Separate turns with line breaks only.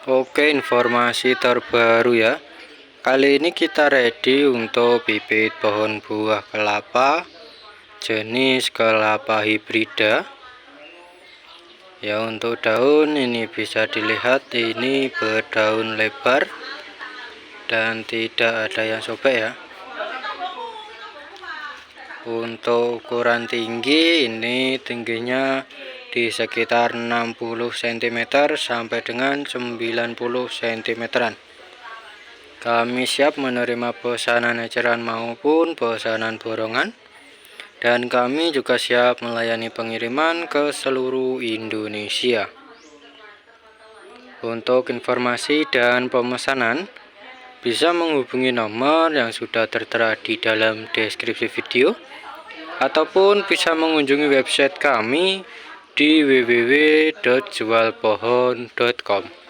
Oke, informasi terbaru ya. Kali ini kita ready untuk bibit pohon buah kelapa jenis kelapa hibrida. Ya, untuk daun ini bisa dilihat ini berdaun lebar dan tidak ada yang sobek ya. Untuk ukuran tinggi ini tingginya di sekitar 60 cm sampai dengan 90 cm. Kami siap menerima pesanan eceran maupun pesanan borongan, dan kami juga siap melayani pengiriman ke seluruh Indonesia. Untuk informasi dan pemesanan bisa menghubungi nomor yang sudah tertera di dalam deskripsi video, ataupun bisa mengunjungi website kami di www.jualpohon.com.